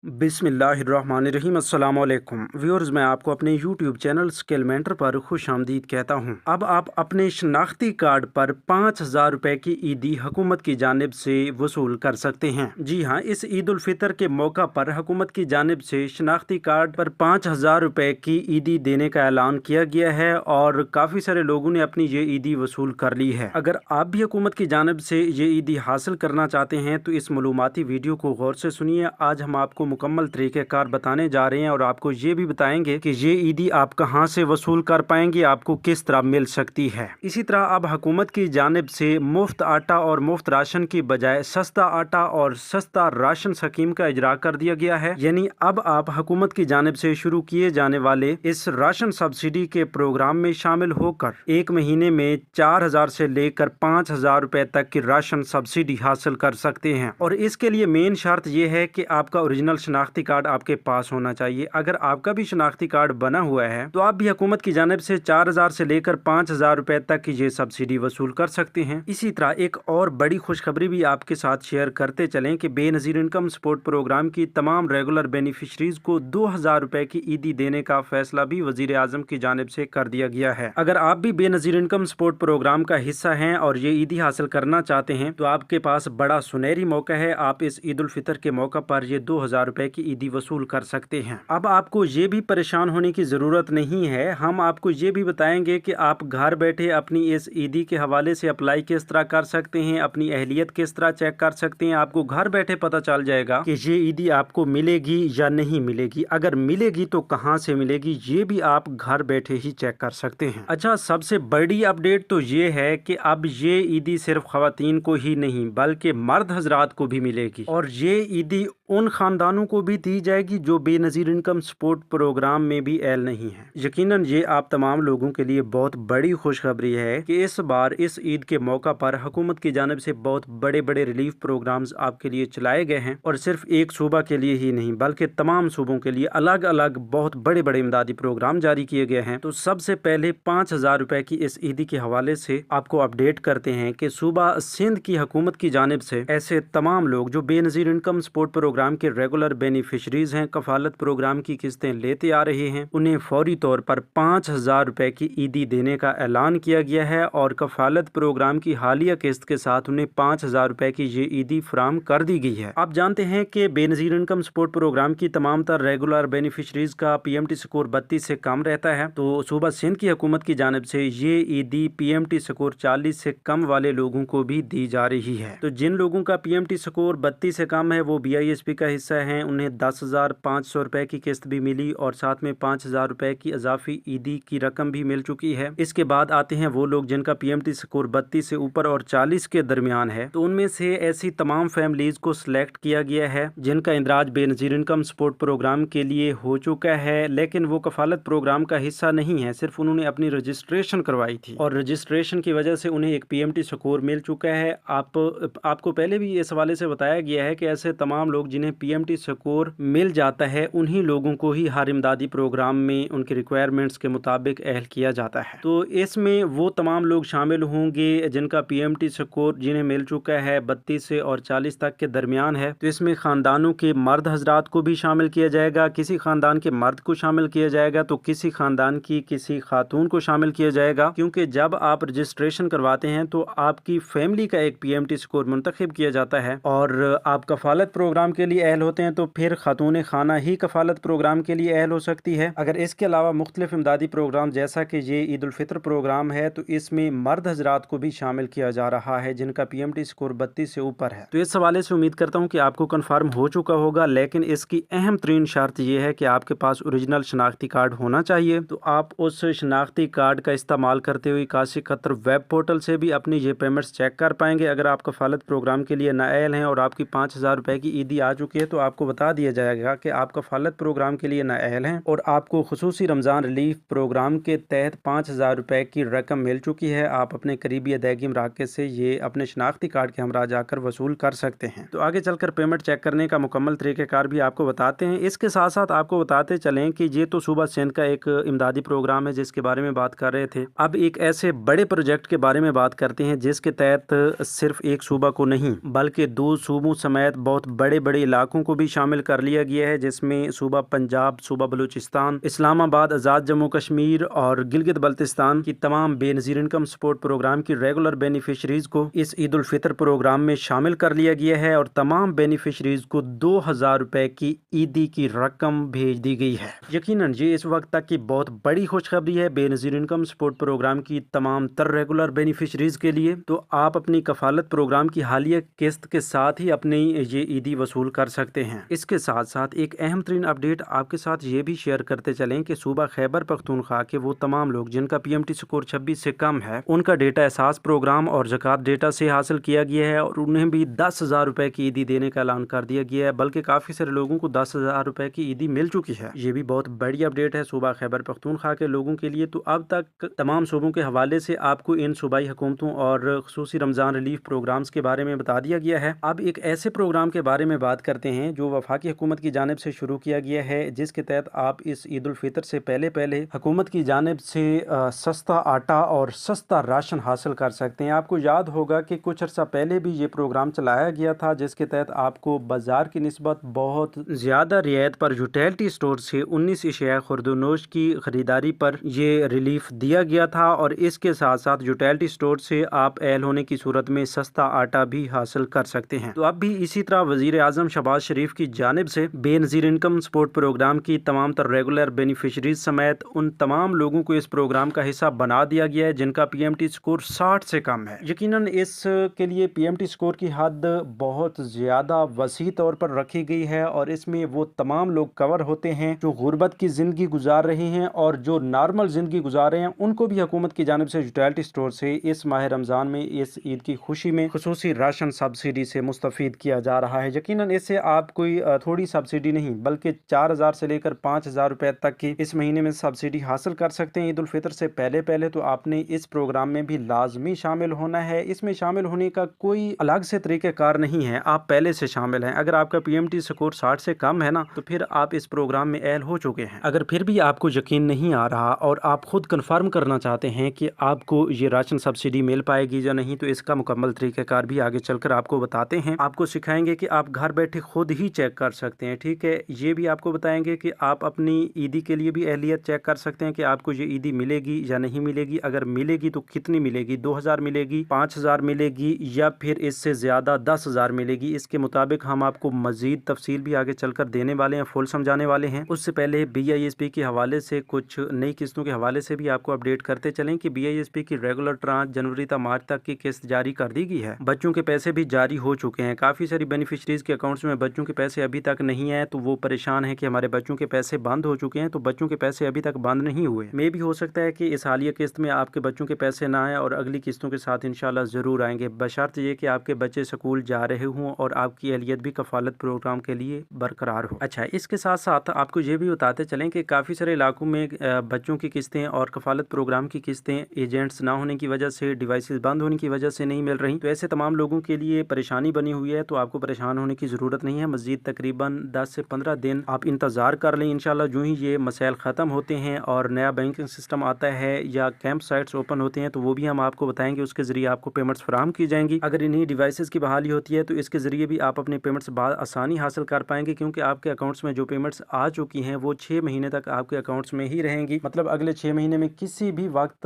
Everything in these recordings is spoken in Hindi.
बिस्मिल्लाहिर्रहमानिर्रहीम अस्सलाम वालेकुम व्यूअर्स, मैं आपको अपने यूट्यूब चैनल स्किल मेंटर पर खुश आमदीद कहता हूं। अब आप अपने शनाख्ती कार्ड पर 5,000 रुपए की ईदी हुकूमत की जानिब से वसूल कर सकते हैं। जी हां, इस ईद उल फितर के मौका पर हुकूमत की जानिब से शनाख्ती कार्ड पर 5,000 रुपए की ईदी देने का ऐलान किया गया है और काफ़ी सारे लोगों ने अपनी ये ईदी वसूल कर ली है। अगर आप भी हुकूमत की जानिब से ये ईदी हासिल करना चाहते हैं तो इस मालूमाती वीडियो को गौर से सुनिए। आज हम आपको मुकम्मल तरीक़ेकार बताने जा रहे हैं और आपको ये भी बताएंगे कि ये ईदी आप कहां से वसूल कर पाएंगे, आपको किस तरह मिल सकती है। इसी तरह अब हुकूमत की जानिब से मुफ्त आटा और मुफ्त राशन की बजाय सस्ता आटा और सस्ता राशन स्कीम का इजरा कर दिया गया है। यानी अब आप हुकूमत की जानिब से शुरू किए जाने वाले इस राशन सब्सिडी के प्रोग्राम में शामिल होकर एक महीने में 4,000 से लेकर 5,000 रुपए तक की राशन सब्सिडी हासिल कर सकते हैं। और इसके लिए मेन शर्त यह है कि आपका ओरिजिनल शनाख्ती कार्ड आपके पास होना चाहिए। अगर आपका भी शनाख्ती कार्ड बना हुआ है तो आप भी हुकूमत की जानिब से 4,000 से लेकर 5,000 रुपए तक की ये सब्सिडी वसूल कर सकते हैं। इसी तरह एक और बड़ी खुशखबरी भी आपके साथ शेयर करते चलें कि बेनज़ीर इनकम सपोर्ट प्रोग्राम की तमाम रेगुलर बेनिफिशरीज को 2,000 रुपए की ईदी देने का फैसला भी वजीर आजम की जानिब से कर दिया गया है। अगर आप भी बेनज़ीर इनकम सपोर्ट प्रोग्राम का हिस्सा हैं और ये ईदी हासिल करना चाहते हैं तो आपके पास बड़ा सुनहरी मौका है। आप इस ईद उल फितर के मौका पर ये 2,000 रुपए की ईदी वसूल कर सकते हैं। अब आपको ये भी परेशान होने की जरूरत नहीं है। हम आपको ये भी बताएंगे कि आप घर बैठे अपनी इस ईदी के हवाले से अप्लाई किस तरह कर सकते हैं, अपनी अहलियत किस तरह चेक कर सकते हैं। आपको घर बैठे पता चल जाएगा कि ये ईदी आपको मिलेगी या नहीं मिलेगी। अगर मिलेगी तो कहां से मिलेगी, ये भी आप घर बैठे ही चेक कर सकते हैं। अच्छा, सबसे बड़ी अपडेट तो ये है कि अब ये ईदी सिर्फ खवातीन को ही नहीं बल्कि मर्द हजरात को भी मिलेगी और ये ईदी उन खानदानों को भी दी जाएगी जो बेनज़ीर इनकम सपोर्ट प्रोग्राम में भी एल नहीं है। यकीनन ये आप तमाम लोगों के लिए बहुत बड़ी खुशखबरी है कि इस बार इस ईद के मौका पर हुकूमत की जानिब से बहुत बड़े बड़े रिलीफ प्रोग्राम्स आपके लिए चलाए गए हैं और सिर्फ एक सूबा के लिए ही नहीं बल्कि तमाम सूबों के लिए अलग अलग बहुत बड़े बड़े इमदादी प्रोग्राम जारी किए गए हैं। तो सबसे पहले 5,000 रुपए की इस ईदी के हवाले से आपको अपडेट करते हैं कि सूबा सिंध की हुकूमत की जानिब से ऐसे तमाम लोग जो बेनज़ीर इनकम सपोर्ट प्रोग्राम के रेगुलर बेनिफिशरीज हैं, कफालत प्रोग्राम की किस्तें लेते आ रहे हैं, उन्हें फौरी तौर पर 5,000 रुपए की ईदी देने का ऐलान किया गया है और कफालत प्रोग्राम की हालिया किस्त के साथ उन्हें 5,000 रुपए की ये ईदी फराम कर दी गई है। आप जानते हैं कि बेनज़ीर इनकम सपोर्ट प्रोग्राम की तमाम तर रेगुलर बेनिफिशरीज का PMT स्कोर 32 से कम रहता है। तो सूबा सिंध की हुकूमत की जानिब से ये ईदी PMT स्कोर 40 से कम वाले लोगों को भी दी जा रही है। तो जिन लोगों का PMT स्कोर 32 से कम है वो BISP का हिस्सा हैं, उन्हें 10,500 रुपए की किस्त भी मिली और साथ में 5,000 रुपए की इजाफी ईदी की रकम भी मिल चुकी है। इसके बाद आते हैं वो लोग जिनका PMT स्कोर 32 से ऊपर और 40 के दरमियान है। तो उनमें से ऐसी तमाम फैमिलीज को सिलेक्ट किया गया है जिनका इंदराज बेनज़ीर इनकम सपोर्ट प्रोग्राम के लिए हो चुका है, लेकिन वो कफालत प्रोग्राम का हिस्सा नहीं है, सिर्फ उन्होंने अपनी रजिस्ट्रेशन करवाई थी और रजिस्ट्रेशन की वजह से उन्हें एक PMT स्कोर मिल चुका है। आपको पहले भी इस हवाले से बताया गया है कि ऐसे तमाम लोग जिन्हें PMT स्कोर मिल जाता है उन्हीं लोगों को ही हर इमदादी प्रोग्राम में उनके रिक्वायरमेंट्स के मुताबिक अहल किया जाता है। तो इसमें वो तमाम लोग शामिल होंगे जिनका PMT स्कोर जिन्हें मिल चुका है 32 से और 40 तक के दरमियान है। तो इसमें खानदानों के मर्द हजरात को भी शामिल किया जाएगा, किसी खानदान के मर्द को शामिल किया जाएगा तो किसी खानदान की किसी खातून को शामिल किया जाएगा, क्योंकि जब आप रजिस्ट्रेशन करवाते हैं तो आपकी फैमिली का एक PMT स्कोर मुंतखब किया जाता है और आप कफालत प्रोग्राम के लिए अहल होते हैं तो फिर खातून खाना ही कफालत प्रोग्राम के लिए अहल हो सकती है। अगर इसके अलावा मुख्तलिफ इमदादी प्रोग्राम जैसा कि ये ईद उल फितर प्रोग्राम है तो इसमें मर्द हजरात को भी शामिल किया जा रहा है जिनका PMT स्कोर 32 से ऊपर है। तो इस हवाले से उम्मीद करता हूँ कि आपको कन्फर्म हो चुका होगा, लेकिन इसकी अहम तरीन शर्त यह है कि आपके पास ओरिजिनल शनाख्ती कार्ड होना चाहिए। तो आप उस शनाख्ती कार्ड का इस्तेमाल करते हुए काशी खतर वेब पोर्टल से भी अपनी ये पेमेंट्स चेक कर पाएंगे। अगर आप कफालत प्रोग्राम के लिए नाअहल हैं और आपकी 5,000 रुपए की ईदी आ चुकी है तो आपको बता दिया जाएगा कि आप कफालत प्रोग्राम के लिए नाअहल हैं और आपको खुसूसी रमज़ान रिलीफ प्रोग्राम के तहत 5,000 रुपए की रकम मिल चुकी है। आप अपने करीबी अदायगी मराकज़ से ये अपने शनाख्ती कार्ड के हमरा जाकर वसूल कर सकते हैं। तो आगे चलकर पेमेंट चेक करने का मुकम्मल तरीक़ेकार भी आपको बताते हैं। इसके साथ साथ आपको बताते चलें कि ये तो सूबा सिंध का एक इमदादी प्रोग्राम है जिसके बारे में बात कर रहे थे। अब एक ऐसे बड़े प्रोजेक्ट के बारे में बात करते हैं जिसके तहत सिर्फ एक सूबा को नहीं बल्कि 2 सूबों समेत बहुत बड़े बड़े इलाकों को भी शामिल कर लिया गया है, जिसमें सूबा पंजाब, सूबा बलूचिस्तान, इस्लामाबाद, आज़ाद जम्मू कश्मीर और गिलगित बल्तिस्तान की तमाम बेनज़ीर इनकम सपोर्ट प्रोग्राम की रेगुलर बेनिफिशरीज़ को इस ईद उल फितर प्रोग्राम में शामिल कर लिया गया है और तमाम बेनिफिशरीज़ को 2000 रुपए की ईदी की रकम भेज दी गई है। यकीनन ये इस वक्त तक की बहुत बड़ी खुशखबरी है बेनज़ीर इनकम सपोर्ट प्रोग्राम की तमाम तर रेगुलर बेनिफिशरीज़ के लिए। तो आप अपनी कफालत प्रोग्राम की हालिया किस्त के साथ ही अपनी ये ईदी वसूल कर सकते हैं। इसके साथ साथ एक अहम तरीन अपडेट आपके साथ ये भी शेयर करते चलें कि सूबा खैबर पख्तूनख्वा के वो तमाम लोग जिनका PMT स्कोर 26 से कम है, उनका डेटा एहसास प्रोग्राम और ज़कात डेटा से हासिल किया गया है और उन्हें भी 10,000 रुपए की ईदी देने का ऐलान कर दिया गया है। बल्कि काफ़ी सारे लोगों को 10,000 रुपए की ईदी मिल चुकी है। ये भी बहुत बड़ी अपडेट है सूबा खैबर पख्तूनख्वा के लोगों के लिए। तो अब तक तमाम सूबों के हवाले से आपको इन सूबाई हुकूमतों और खुसूसी रमज़ान रिलीफ प्रोग्राम्स के बारे में बता दिया गया है। अब एक ऐसे प्रोग्राम के बारे में बात करते हैं जो वफाकी हुकूमत की जानिब से शुरू किया गया है, जिसके तहत आप इस ईद उल फितर से पहले हुकूमत की जानिब से सस्ता आटा और सस्ता राशन हासिल कर सकते हैं। आपको याद होगा कि कुछ अर्सा पहले भी ये प्रोग्राम चलाया गया था, जिसके तहत आपको बाजार की निस्बत बहुत ज़्यादा रियायत पर यूटिलिटी स्टोर से 19 अशिया खुर्दनोश की खरीदारी पर ये रिलीफ दिया गया था और इसके साथ साथ यूटिलिटी स्टोर से आप अहल होने की सूरत में सस्ता आटा भी हासिल कर सकते हैं। तो अब भी इसी तरह वज़ीर आज़म शहबाज शरीफ की जानिब से बेनज़ीर इनकम सपोर्ट प्रोग्राम की तमाम तर रेगुलर बेनिफिशरीज समेत उन तमाम लोगों को इस प्रोग्राम का हिस्सा बना दिया गया है जिनका PMT स्कोर 60 से कम है। यकीनन इसके लिए PMT स्कोर की हद बहुत ज़्यादा वसी तौर पर रखी गई है और इसमें वो तमाम लोग कवर होते हैं जो गुर्बत की ज़िंदगी गुजार रहे हैं और जो नॉर्मल ज़िंदगी गुजार रहे हैं, उनको भी हुकूमत की जानिब से यूटिलिटी स्टोर से इस माह रमज़ान में इस ईद की खुशी में खुसूसी राशन सब्सिडी से मुस्तफ़ीद किया जा रहा है। यकीनन इससे आप कोई थोड़ी सब्सिडी नहीं बल्कि 4,000 से लेकर 5,000 रुपए तक की इस महीने में सब्सिडी हासिल कर सकते हैं। ईद उल फितर से पहले तो आपने इस प्रोग्राम में भी लाजमी शामिल होना है। इसमें शामिल होने का कोई अलग से तरीक़ेकार नहीं है, आप पहले से शामिल हैं। अगर आपका PMT स्कोर 60 से कम है ना, तो फिर आप इस प्रोग्राम में अहल हो चुके हैं। अगर फिर भी आपको यकीन नहीं आ रहा और आप खुद कन्फर्म करना चाहते हैं कि आपको ये राशन सब्सिडी मिल पाएगी या नहीं, तो इसका मुकम्मल तरीक़ेकार भी आगे चलकर आपको बताते हैं। आपको सिखाएंगे कि आप घर बैठे खुद ही चेक कर सकते हैं, ठीक है। ये भी आपको बताएंगे कि आप अपनी ईदी के लिए भी अहलियत चेक कर सकते हैं कि आपको ये ईदी मिलेगी या नहीं मिलेगी। अगर मिलेगी तो कितनी मिलेगी, 2,000 मिलेगी, 5,000 मिलेगी या फिर इससे ज़्यादा 10,000 मिलेगी। इसके मुताबिक हम आपको मज़ीद तफसील भी आगे चलकर देने वाले हैं, फुल समझाने वाले हैं। उससे पहले BISP के हवाले से कुछ नई किस्तों के हवाले से भी आपको अपडेट करते चलें कि BISP की रेगुलर ट्रांच जनवरी तक मार्च तक की किस्त जारी कर दी गई है। बच्चों के पैसे भी जारी हो चुके हैं। काफ़ी सारी बेनिफिशरीज के अकाउंट्स में बच्चों के पैसे अभी तक नहीं आए, तो वो परेशान है कि हमारे बच्चों के पैसे बंद हो चुके हैं। तो बच्चों के पैसे अभी तक बंद नहीं हुए। मे भी हो सकता है कि इस हालिया किस्त में आपके बच्चों के पैसे ना आए और अगली किस्तों के साथ इंशाल्लाह ज़रूर आएंगे, बशर्त ये कि आपके बच्चे स्कूल जा रहे हों और आपकी अहलियत भी कफालत प्रोग्राम के लिए बरकरार हो। अच्छा, इसके साथ साथ आपको ये भी बताते चलें कि काफ़ी सारे इलाकों में बच्चों की किस्तें और कफालत प्रोग्राम की किस्तें एजेंट्स ना होने की वजह से, डिवाइसेस बंद होने की वजह से नहीं मिल रही। तो ऐसे तमाम लोगों के लिए परेशानी बनी हुई है। तो आपको परेशान होने की ज़रूरत नहीं है। मज़ीद तकरीबन 10 से 15 दिन आप इंतज़ार कर लें। इंशाल्लाह जो ही ये मसाइल ख़त्म होते हैं और नया बैंकिंग सिस्टम आता है या कैंप साइट्स ओपन होते हैं, तो वो भी हम आपको बताएंगे। उसके ज़रिए आपको पेमेंट्स फराहम की जाएंगी। अगर इन्हीं डिवाइसेस की बहाली होती है तो इसके ज़रिए भी आप अपने पेमेंट्स आसानी हासिल कर पाएंगे, क्योंकि आपके अकाउंट्स में जो पेमेंट्स आ चुकी हैं वो 6 महीने तक आपके अकाउंट्स में ही रहेंगी। मतलब अगले 6 महीने में किसी भी वक्त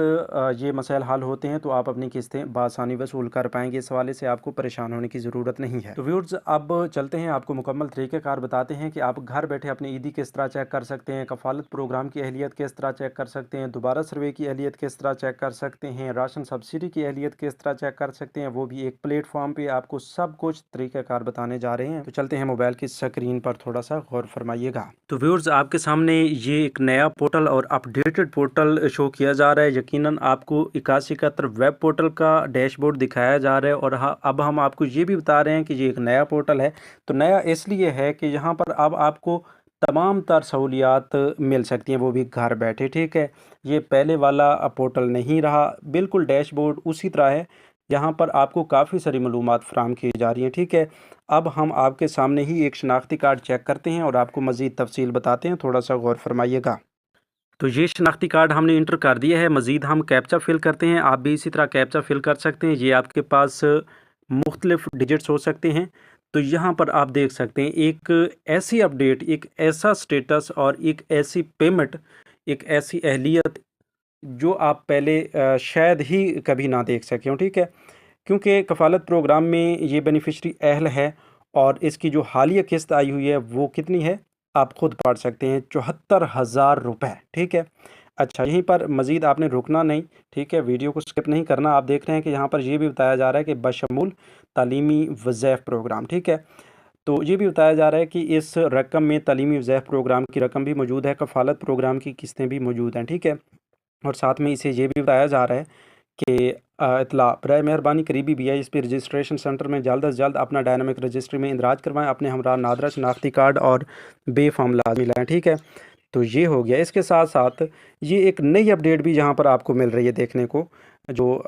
ये मसाइल हल होते हैं तो आप अपनी किस्तें बआसानी वसूल कर पाएंगे। इस हवाले से आपको परेशान होने की ज़रूरत नहीं है। तो व्यूअर्स, अब चलते हैं, आपको मुकम्मल तरीक़ेकार बताते हैं कि आप घर बैठे अपनी ईदी किस तरह चेक कर सकते हैं, कफालत प्रोग्राम की अहलियत किस तरह चेक कर सकते हैं, दोबारा सर्वे की अहलियत किस तरह चेक कर सकते हैं, राशन सब्सिडी की अहलियत किस तरह चेक कर सकते हैं। वो भी एक प्लेटफॉर्म पे आपको सब कुछ तरीक़ेकार बताने जा रहे हैं। तो चलते हैं, मोबाइल की स्क्रीन पर थोड़ा सा गौर फरमाइएगा। तो व्यूअर्स, आपके सामने ये एक नया पोर्टल और अपडेटेड पोर्टल शो किया जा रहा है। यकीनन आपको 8171 वेब पोर्टल का डैशबोर्ड दिखाया जा रहा है और अब हम आपको ये भी बता रहे हैं कि ये एक नया पोर्टल है। तो नया इसलिए है कि यहाँ पर अब आपको तमाम तर सहूलियात मिल सकती हैं, वो भी घर बैठे, ठीक है। ये पहले वाला पोर्टल नहीं रहा, बिल्कुल डैशबोर्ड उसी तरह है। यहाँ पर आपको काफ़ी सारी मालूमात फराहम की जा रही हैं, ठीक है। अब हम आपके सामने ही एक शनाख्ती कार्ड चेक करते हैं और आपको मज़ीद तफसील बताते हैं, थोड़ा सा गौर फरमाइएगा। तो ये शनाख्ती कार्ड हमने इंटर कर दिया है। मज़ीद हम कैप्चा फिल करते हैं। आप भी इसी तरह कैप्चा फिल कर सकते हैं। ये आपके पास मुख्तलिफ डिजिट्स हो सकते हैं। तो यहाँ पर आप देख सकते हैं एक ऐसी अपडेट, एक ऐसा स्टेटस और एक ऐसी पेमेंट, एक ऐसी अहलियत जो आप पहले शायद ही कभी ना देख सके हो, ठीक है। क्योंकि कफ़ालत प्रोग्राम में ये बेनिफिशरी अहल है और इसकी जो हालिया किस्त आई हुई है वो कितनी है आप खुद पढ़ सकते हैं, 74,000 रुपये, ठीक है। अच्छा, यहीं पर मज़ीद आपने रुकना नहीं, ठीक है, वीडियो को स्किप नहीं करना। आप देख रहे हैं कि यहाँ पर ये भी बताया जा रहा है कि बशमूल तालीमी वज़ैफ़ प्रोग्राम, ठीक है। तो ये भी बताया जा रहा है कि इस रकम में तालीमी वज़ैफ़ प्रोग्राम की रकम भी मौजूद है, कफ़ालत प्रोग्राम की किस्तें भी मौजूद हैं, ठीक है। और साथ में इसे ये भी बताया जा रहा है कि इतला बराए मेहरबानी करीबी BISP रजिस्ट्रेशन सेंटर में जल्द अज़ जल्द अपना डायनामिक रजिस्ट्री में इंदराज करवाएं, अपने हमरा नादरा शनाख्ती कार्ड और बे फॉर्म लाजमी लाएँ, ठीक है। तो ये हो गया। इसके साथ साथ ये एक नई अपडेट भी यहाँ पर आपको मिल रही है देखने को, जो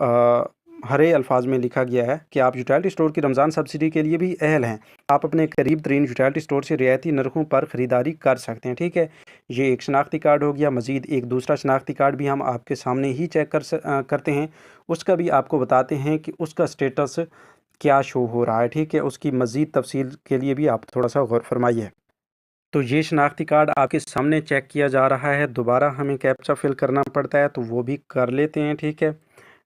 हरे अल्फाज में लिखा गया है कि आप यूटिलिटी स्टोर की रमज़ान सब्सिडी के लिए भी अहल हैं। आप अपने करीब तरीन यूटिलिटी स्टोर से रियायती नरखों पर ख़रीदारी कर सकते हैं, ठीक है। ये एक शनाख्ती कार्ड हो गया। मज़ीद एक दूसरा शनाख्ती कार्ड भी हम आपके सामने ही चेक करते हैं, उसका भी आपको बताते हैं कि उसका स्टेटस क्या शो हो रहा है, ठीक है। उसकी मज़ीद तफसील के लिए भी आप थोड़ा सा गौर फरमाइए। तो ये शनाख्ती कार्ड आपके सामने चेक किया जा रहा है। दोबारा हमें कैप्चा फिल करना पड़ता है, तो वो भी कर लेते हैं, ठीक है।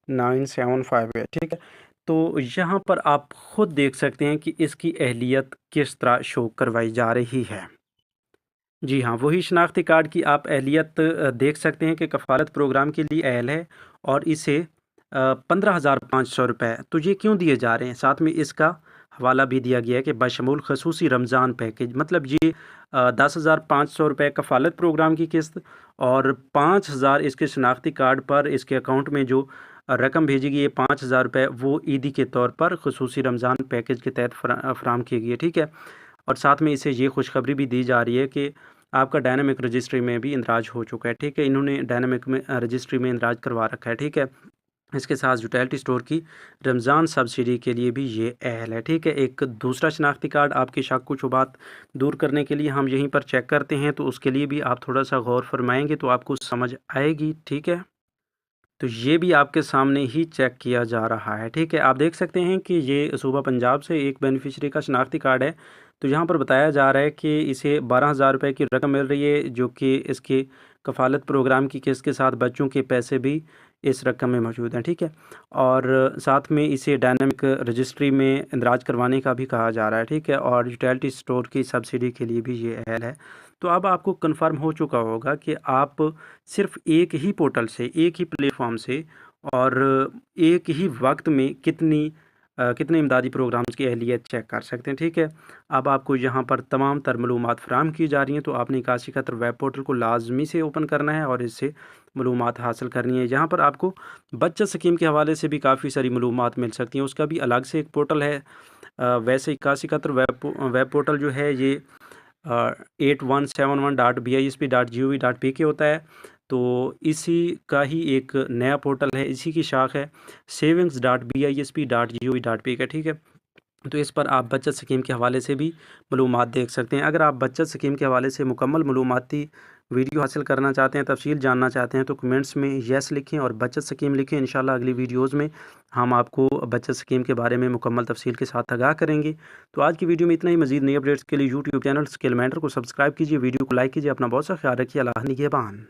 9758, ठीक है। तो यहाँ पर आप ख़ुद देख सकते हैं कि इसकी अहलियत किस तरह शो करवाई जा रही है। जी हाँ, वही शनाख्ती कार्ड की आप अहलियत देख सकते हैं कि कफ़ालत प्रोग्राम के लिए अहल है और इसे 15,500 रुपये। तो ये क्यों दिए जा रहे हैं? साथ में इसका हवाला भी दिया गया है कि बशमूल खसूसी रमज़ान पैकेज, मतलब ये 10,500 रुपये कफ़ालत प्रोग्राम की किस्त और 5,000 इसके शनाख्ती कार्ड पर इसके अकाउंट में जो रकम भेजी गई है 5,000 रुपये, वो ईदी के तौर पर खसूसी रमज़ान पैकेज के तहत फ़राहम की गई है, ठीक है। और साथ में इसे ये खुशखबरी भी दी जा रही है कि आपका डायनामिक रजिस्ट्री में भी इंदराज हो चुका है, ठीक है। इन्होंने डायनामिक में रजिस्ट्री में इंदराज करवा रखा है, ठीक है। इसके साथ यूटिलिटी स्टोर की रमज़ान सब्सिडी के लिए भी ये अहल है, ठीक है। एक दूसरा शनाख्ती कार्ड आपके शक को शुबात दूर करने के लिए हम यहीं पर चेक करते हैं, तो उसके लिए भी आप थोड़ा सा गौर फरमाएंगे तो आपको समझ आएगी, ठीक है। तो ये भी आपके सामने ही चेक किया जा रहा है, ठीक है। आप देख सकते हैं कि ये सूबा पंजाब से एक बेनिफिशरी का शनाख्ती कार्ड है। तो यहाँ पर बताया जा रहा है कि इसे 12,000 रुपये की रकम मिल रही है, जो कि इसके कफ़ालत प्रोग्राम की किस्त के साथ बच्चों के पैसे भी इस रकम में मौजूद हैं, ठीक है। और साथ में इसे डायनामिक रजिस्ट्री में इंदराज करवाने का भी कहा जा रहा है, ठीक है। और यूटिलिटी स्टोर की सब्सिडी के लिए भी ये अहल है। तो अब आपको कन्फर्म हो चुका होगा कि आप सिर्फ एक ही पोर्टल से, एक ही प्लेटफॉर्म से और एक ही वक्त में कितने इमदादी प्रोग्राम्स की अहलियत चेक कर सकते हैं, ठीक है। अब आपको यहाँ पर तमाम तर मालूमात फराहम की जा रही हैं, तो आपने 81 खतर वेब पोर्टल को लाजमी से ओपन करना है और इससे मालूमात हासिल करनी है। यहाँ पर आपको बचत स्कीम के हवाले से भी काफ़ी सारी मालूमात मिल सकती हैं, उसका भी अलग से एक पोर्टल है। वैसे 81 खतर वेब पोर्टल जो है ये 8171.bisp.gov.pk होता है। तो इसी का ही एक नया पोर्टल है, इसी की शाख है savings.bisp.gov.pk, ठीक है। तो इस पर आप बचत स्कीम के हवाले से भी मालूमात देख सकते हैं। अगर आप बचत स्कीम के हवाले से मुकम्मल मालूमाती वीडियो हासिल करना चाहते हैं, तफसील जानना चाहते हैं, तो कमेंट्स में येस लिखें और बचत स्कीम लिखें। इंशाल्लाह अगली वीडियोज़ में हम आपको बचत स्कीम के बारे में मुकम्मल तफसील के साथ आगाह करेंगे। तो आज की वीडियो में इतना ही। मज़ीद नई अपडेट्स के लिए यूट्यूब चैनल स्किल मेंटर को सब्सक्राइब कीजिए, वीडियो को लाइक कीजिए। अपना बहुत सा ख्याल रखिए। अल्लाह निगहबान।